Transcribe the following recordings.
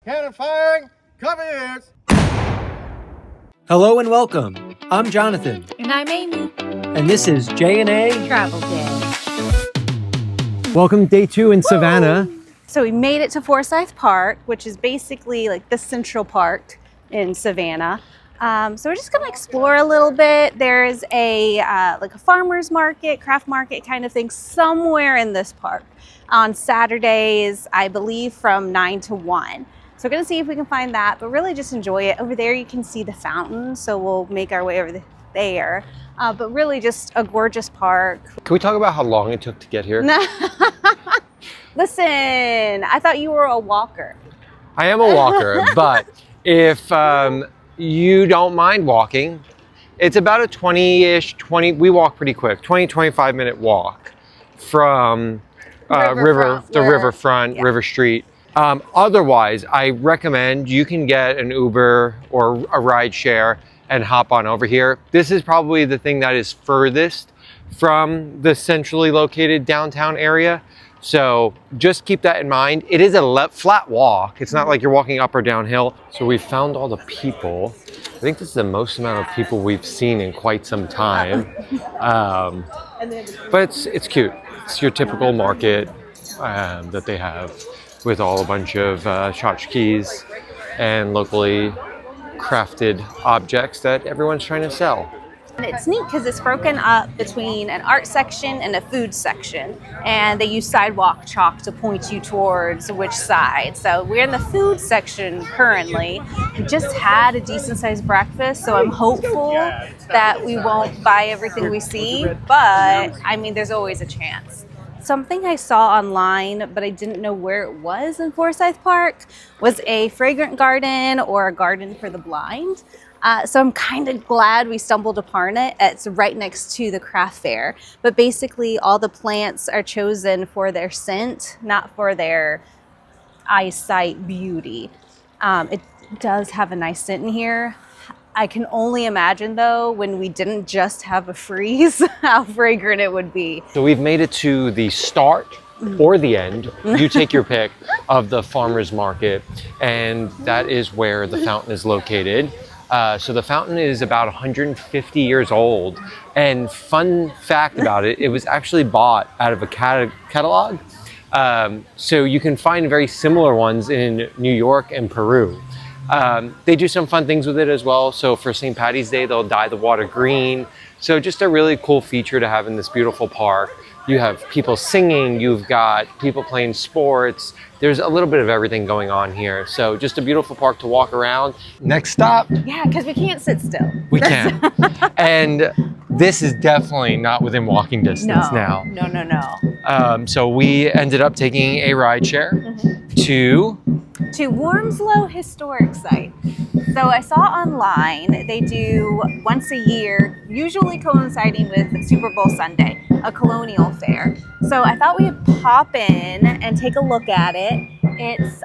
Cannon firing, cover ears. Hello and welcome. I'm Jonathan. And I'm Amy. And this is J&A Travel Day. Welcome day 2 in Savannah. So we made it to Forsyth Park, which is basically like the central park in Savannah. So we're just gonna explore a little bit. There's a like a farmer's market, craft market kind of thing somewhere in this park on Saturdays, I believe from 9 to 1. So we're gonna see if we can find that, but really just enjoy it. Over there you can see the fountain, so we'll make our way over there. But really just a gorgeous park. Can we talk about how long it took to get here? Listen, I thought you were a walker. I am a walker, but if you don't mind walking, it's about a 20, we walk pretty quick, 25 minute walk from riverfront, River Street. Otherwise, I recommend you can get an Uber or a ride share and hop on over here. This is probably the thing that is furthest from the centrally located downtown area. So just keep that in mind. It is a flat walk. It's not like you're walking up or downhill. So we found all the people. I think this is the most amount of people we've seen in quite some time. But it's cute. It's your typical market that they have with a bunch of tchotchkes and locally crafted objects that everyone's trying to sell. And it's neat because it's broken up between an art section and a food section. And they use sidewalk chalk to point you towards which side. So we're in the food section currently. We just had a decent sized breakfast, so I'm hopeful that we won't buy everything we see. But I mean, there's always a chance. Something I saw online, but I didn't know where it was in Forsyth Park, was a Fragrant Garden or a garden for the blind. So I'm kind of glad we stumbled upon it. It's right next to the craft fair. But basically all the plants are chosen for their scent, not for their eyesight beauty. It does have a nice scent in here. I can only imagine though, when we didn't just have a freeze, how fragrant it would be. So we've made it to the start or the end, you take your pick, of the farmer's market. And that is where the fountain is located. So the fountain is about 150 years old. And fun fact about it, it was actually bought out of a catalog. So you can find very similar ones in New York and Peru. They do some fun things with it as well. So for St. Paddy's Day, they'll dye the water green. So just a really cool feature to have in this beautiful park. You have people singing, you've got people playing sports. There's a little bit of everything going on here. So just a beautiful park to walk around. Next stop. Yeah, because we can't sit still. We can. And this is definitely not within walking distance now. No. So we ended up taking a ride share to Wormsloe Historic Site. So I saw online they do once a year, usually coinciding with Super Bowl Sunday, a Colonial Fair. So I thought we'd pop in and take a look at it. It's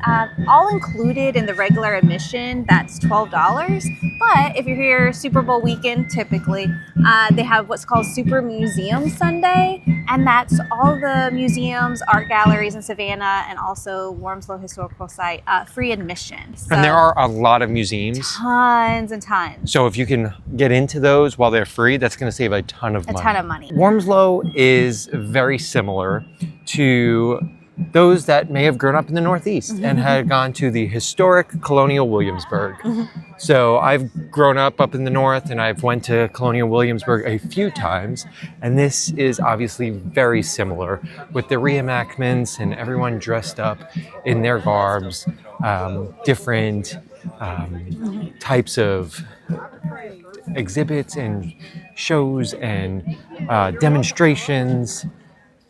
all included in the regular admission, that's $12. But if you're here Super Bowl weekend, typically, they have what's called Super Museum Sunday. And that's all the museums, art galleries in Savannah, and also Wormsloe Historical Site, free admission. So, and there are a lot of museums. Tons and tons. So if you can get into those while they're free, that's going to save a ton of money. A ton of money. Wormsloe is very similar to those that may have grown up in the Northeast and had gone to the historic Colonial Williamsburg. So I've grown up in the North and I've went to Colonial Williamsburg a few times. And this is obviously very similar with the reenactments and everyone dressed up in their garbs, different types of exhibits and shows and demonstrations.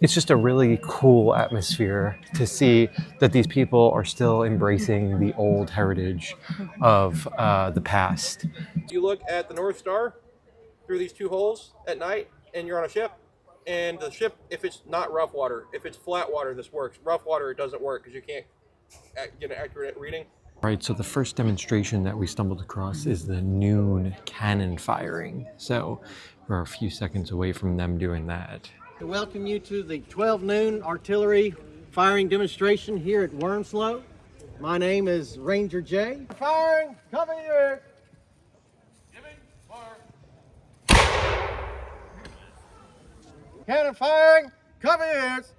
It's just a really cool atmosphere to see that these people are still embracing the old heritage of the past. You look at the North Star through these two holes at night and you're on a ship, and the ship, if it's not rough water, if it's flat water, this works. Rough water, it doesn't work because you can't get an accurate reading. Right, so the first demonstration that we stumbled across is the noon cannon firing. So we're a few seconds away from them doing that. To welcome you to the 12 noon artillery firing demonstration here at Wormsloe. My name is Ranger J. Firing, cover your... Cannon firing, cover your ears.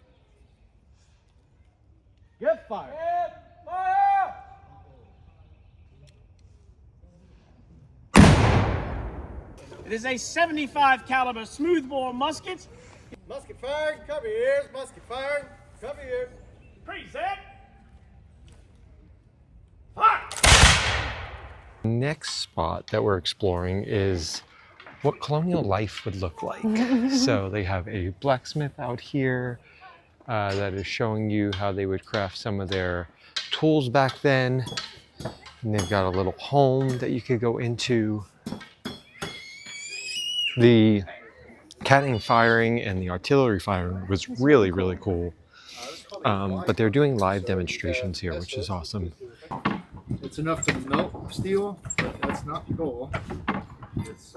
Get fired. Fire! It is a 75 caliber smoothbore musket. Musket firing, cover your ears. Musket firing, cover your ears. Present. Fire! Next spot that we're exploring is what colonial life would look like. So they have a blacksmith out here that is showing you how they would craft some of their tools back then. And they've got a little home that you could go into. The cannon firing and the artillery firing was really, really cool. But they're doing live demonstrations here, which is awesome. It's enough to melt steel, but that's not the goal. It's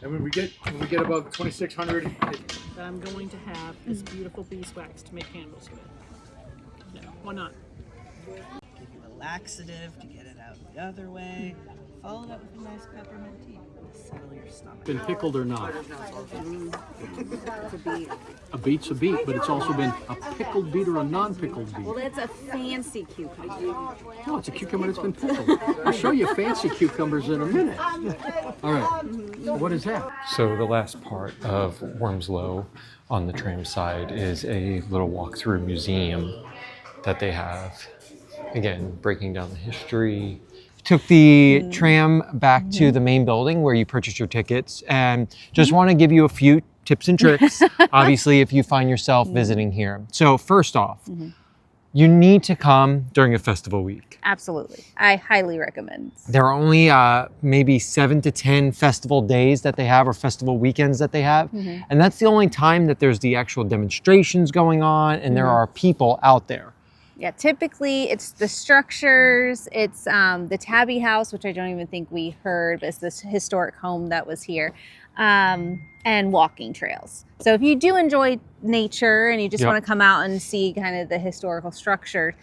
and when we get above 2600, That I'm going to have this beautiful beeswax to make candles with. No, why not? Give you a laxative to get it out the other way. Follow that with a nice peppermint tea. Settle your stomach. Been pickled or not? A beet's a beet, but it's also been a pickled beet or a non-pickled beet. Well, that's a fancy cucumber. No, it's a cucumber that's been pickled. I'll show you fancy cucumbers in a minute. All right, what is that? So the last part of Wormsloe on the tram side is a little walk-through museum that they have. Again, breaking down the history. Took the tram back to the main building where you purchase your tickets, and just want to give you a few tips and tricks, obviously, if you find yourself visiting here. So first off, you need to come during a festival week. Absolutely. I highly recommend. There are only maybe 7 to 10 festival days that they have, or festival weekends that they have. And that's the only time that there's the actual demonstrations going on and there are people out there. Yeah, typically it's the structures, it's the Tabby House, which I don't even think we heard, but it's this historic home that was here, and walking trails. So if you do enjoy nature and you just want to come out and see kind of the historical structure,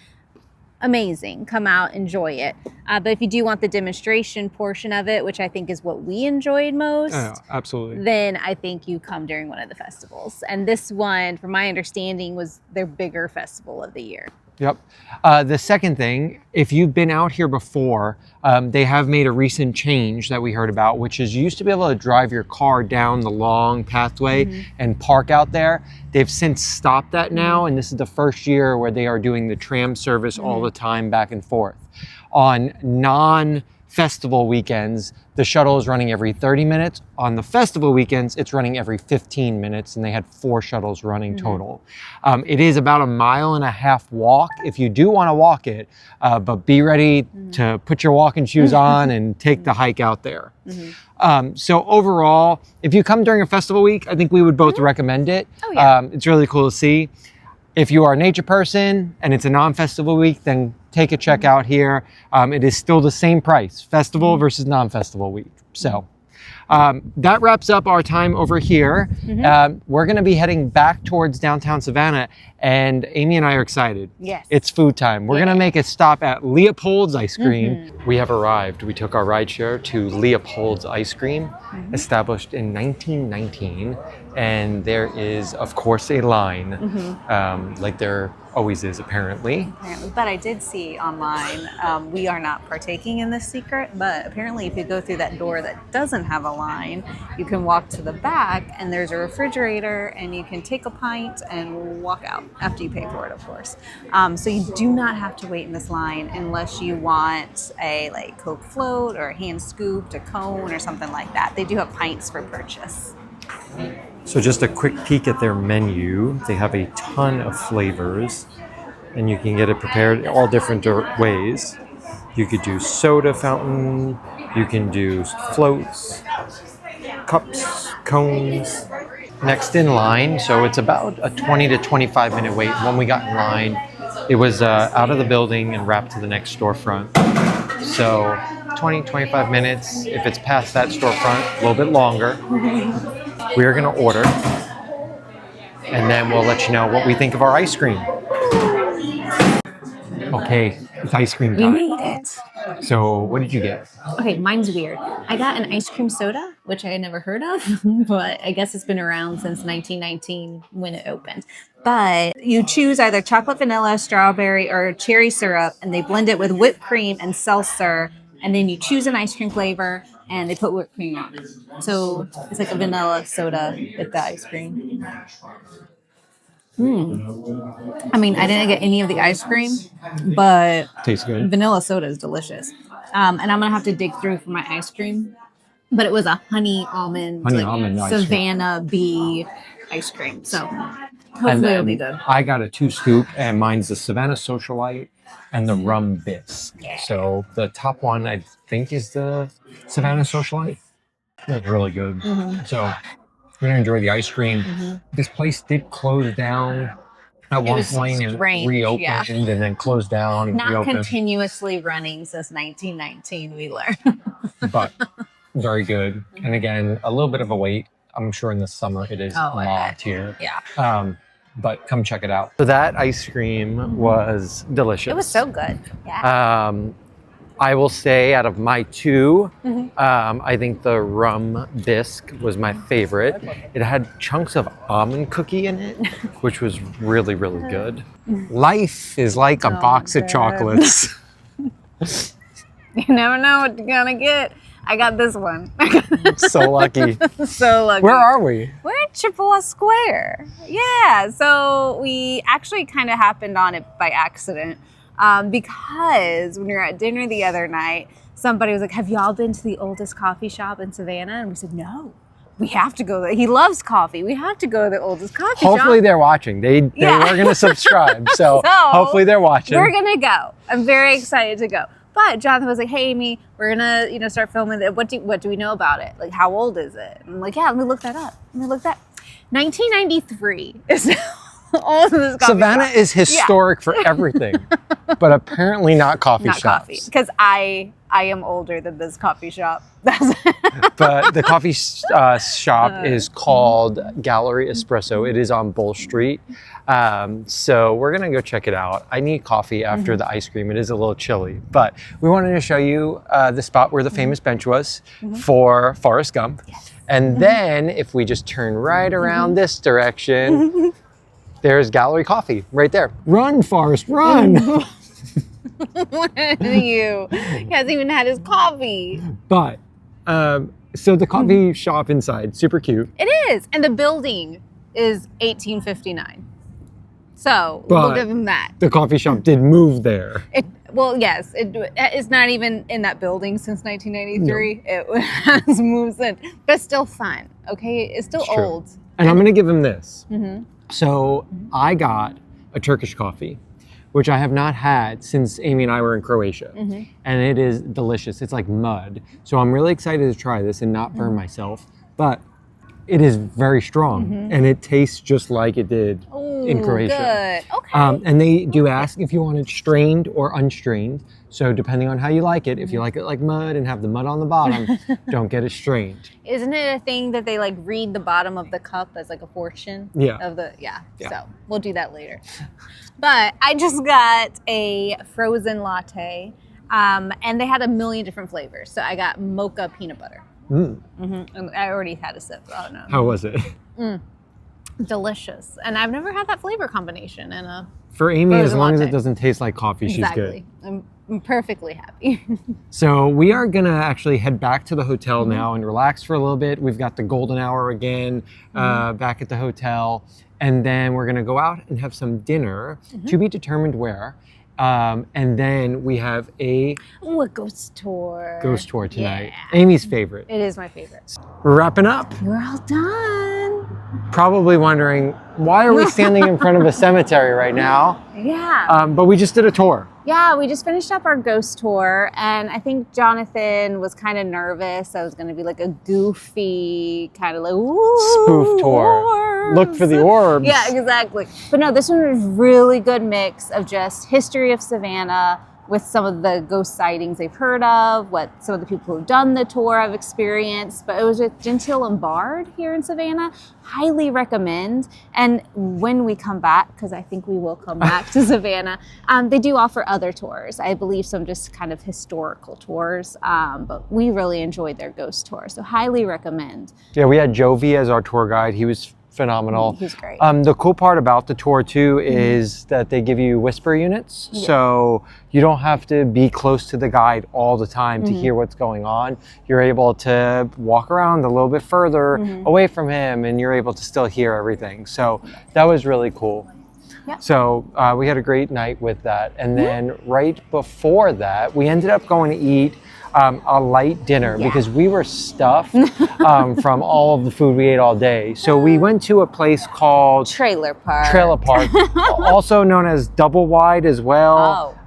amazing, come out, enjoy it. But if you do want the demonstration portion of it, which I think is what we enjoyed most, Absolutely. then I think you come during one of the festivals. And this one, from my understanding, was their bigger festival of the year. Yep. The second thing, if you've been out here before, they have made a recent change that we heard about, which is you used to be able to drive your car down the long pathway and park out there. They've since stopped that now, and this is the first year where they are doing the tram service all the time back and forth. On non-festival weekends, the shuttle is running every 30 minutes. On the festival weekends, it's running every 15 minutes, and they had 4 shuttles running total. It is about a 1.5 mile walk if you do want to walk it, but be ready to put your walking shoes on and take the hike out there. So overall, if you come during a festival week, I think we would both recommend it. It's really cool to see. If you are a nature person and it's a non-festival week, then take a check out here. It is still the same price, festival versus non-festival week. So that wraps up our time over here. We're going to be heading back towards downtown Savannah, and Amy and I are excited. Yes. It's food time. We're going to make a stop at Leopold's Ice Cream. We have arrived. We took our rideshare to Leopold's Ice Cream, established in 1919. And there is, of course, a line, like there always is, apparently. But I did see online, we are not partaking in this secret, but apparently if you go through that door that doesn't have a line, you can walk to the back and there's a refrigerator and you can take a pint and walk out after you pay for it, of course. So you do not have to wait in this line unless you want a like Coke float or a hand scooped, a cone or something like that. They do have pints for purchase. So just a quick peek at their menu. They have a ton of flavors, and you can get it prepared all different ways. You could do soda fountain, you can do floats, cups, cones. Next in line, so it's about a 20 to 25 minute wait. When we got in line, it was out of the building and wrapped to the next storefront. So 20, 25 minutes. If it's past that storefront, a little bit longer. We are going to order, and then we'll let you know what we think of our ice cream. Okay, it's ice cream We time. made it. So what did you get? Okay, mine's weird. I got an ice cream soda, which I had never heard of, but I guess it's been around since 1919 when it opened. But you choose either chocolate, vanilla, strawberry, or cherry syrup, and they blend it with whipped cream and seltzer, and then you choose an ice cream flavor, and they put whipped cream on it. So it's like a vanilla soda with the ice cream. I mean, I didn't get any of the ice cream, but Tastes good. vanilla soda is delicious. And I'm gonna have to dig through for my ice cream. But it was a honey almond Honey almond ice cream. Savannah bee ice cream. So And hopefully it'll be then good. I got a 2-scoop, and mine's the Savannah Socialite and the Rum Bisque. So the top one, I think, is the Savannah Socialite. That's really good. So we're gonna enjoy the ice cream. This place did close down at one was point and strange, reopened yeah. and then closed down and Not reopened. continuously running since 1919, we learned. But very good. And again, a little bit of a wait. I'm sure in the summer it is Oh, I mobbed bet. here. Yeah. But come check it out. So that ice cream was delicious. It was so good. Yeah. I will say out of my two, I think the Rum Bisque was my favorite. It had chunks of almond cookie in it, which was really, really good. Life is like a box of chocolates. You never know what you're gonna get. I got this one. So lucky. So lucky. Where are we? We're at Chippewa Square. Yeah, so we actually kind of happened on it by accident because when we were at dinner the other night, somebody was like, have y'all been to the oldest coffee shop in Savannah? And we said, no, we have to go there. He loves coffee. We have to go to the oldest coffee shop. Hopefully they're watching. They were going to subscribe. So, hopefully they're watching. We're going to go. I'm very excited to go. But Jonathan was like, hey, Amy, we're going to start filming it. What do we know about it? Like, how old is it? And I'm like, yeah, let me look that up. 1993 is all of this coffee Savannah shop. is historic for everything, but apparently not coffee Not shops. coffee, because I am older than this coffee shop. But the coffee shop is called Gallery Espresso. It is on Bull Street. So we're going to go check it out. I need coffee after the ice cream. It is a little chilly, but we wanted to show you the spot where the famous bench was for Forrest Gump. And then if we just turn right around this direction, there's Gallery Coffee right there. Run, Forrest, run! What are you? He hasn't even had his coffee. But, so the coffee shop inside, super cute. It is. And the building is 1859. So But we'll give him that. the coffee shop did move there. Yes, it's not even in that building since 1993. It has moved in, but still fun. Okay, it's still It's true. old. And I'm going to give him this. So I got a Turkish coffee, which I have not had since Amy and I were in Croatia. And it is delicious. It's like mud. So I'm really excited to try this and not burn myself. But it is very strong and it tastes just like it did in Croatia. Good. Okay. And they do ask if you want it strained or unstrained. So depending on how you like it, if you like it like mud and have the mud on the bottom, don't get it strained. Isn't it a thing that they like read the bottom of the cup as like a portion of the Yeah. So we'll do that later. But I just got a frozen latte, and they had a million different flavors. So I got mocha peanut butter. And I already had a sip. Oh no. How was it? Delicious. And I've never had that flavor combination in a For Amy, as long as latte. it doesn't taste like coffee, she's Exactly. good. I'm perfectly happy. So we are gonna actually head back to the hotel now and relax for a little bit. We've got the golden hour again back at the hotel. And then we're gonna go out and have some dinner, to be determined where. And then we have a Ooh, a ghost tour. ghost tour tonight. Yeah. Amy's favorite. It is my favorite. We're wrapping up. We're all done. Probably wondering, why are we standing in front of a cemetery right now? Yeah. But we just did a tour. Yeah, we just finished up our ghost tour, and I think Jonathan was kind of nervous. I was going to be like a goofy kind of like Spoof tour. orbs. Look for the orbs. Yeah, exactly. But no, this one was a really good mix of just history of Savannah with some of the ghost sightings they've heard of, what some of the people who've done the tour have experienced. But it was with Genteel and Bard here in Savannah. Highly recommend. And when we come back, because I think we will come back to Savannah, they do offer other tours. I believe some just kind of historical tours, but we really enjoyed their ghost tour. So highly recommend. Yeah, we had Jovi as our tour guide. He was phenomenal. He's great. The cool part about the tour too is that they give you whisper units, so you don't have to be close to the guide all the time to hear what's going on. You're able to walk around a little bit further away from him, and you're able to still hear everything. So that was really cool. Yep. So we had a great night with that, and then right before that, we ended up going to eat a light dinner because we were stuffed from all of the food we ate all day. So we went to a place called Trailer Park. Trailer Park, also known as Double Wide as well.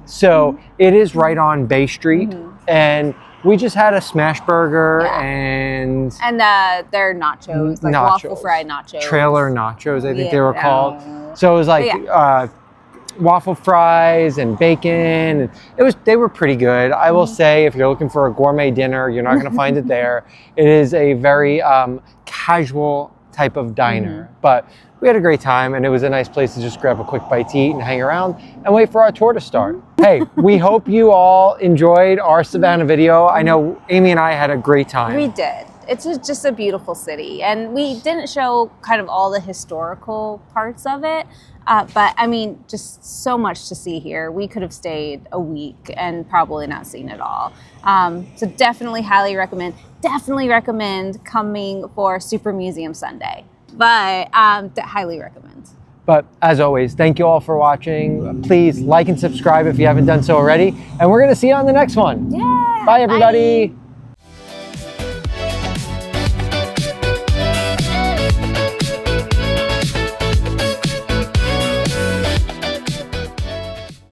So it is right on Bay Street, and we just had a smash burger and their nachos, like waffle fried nachos. Trailer nachos, I think they were called. So it was like waffle fries and bacon. And they were pretty good. I will say, if you're looking for a gourmet dinner, you're not going to find it there. It is a very casual type of diner, but we had a great time, and it was a nice place to just grab a quick bite to eat and hang around and wait for our tour to start. Hey, we hope you all enjoyed our Savannah video. I know Amy and I had a great time. We did. It's just a beautiful city, and we didn't show kind of all the historical parts of it, but I mean, just so much to see here. We could have stayed a week and probably not seen it all. So definitely highly recommend. Definitely recommend coming for Super Museum Sunday, but highly recommend. But as always, thank you all for watching. Please like and subscribe if you haven't done so already, and we're going to see you on the next one. Yeah. Bye, everybody. Bye.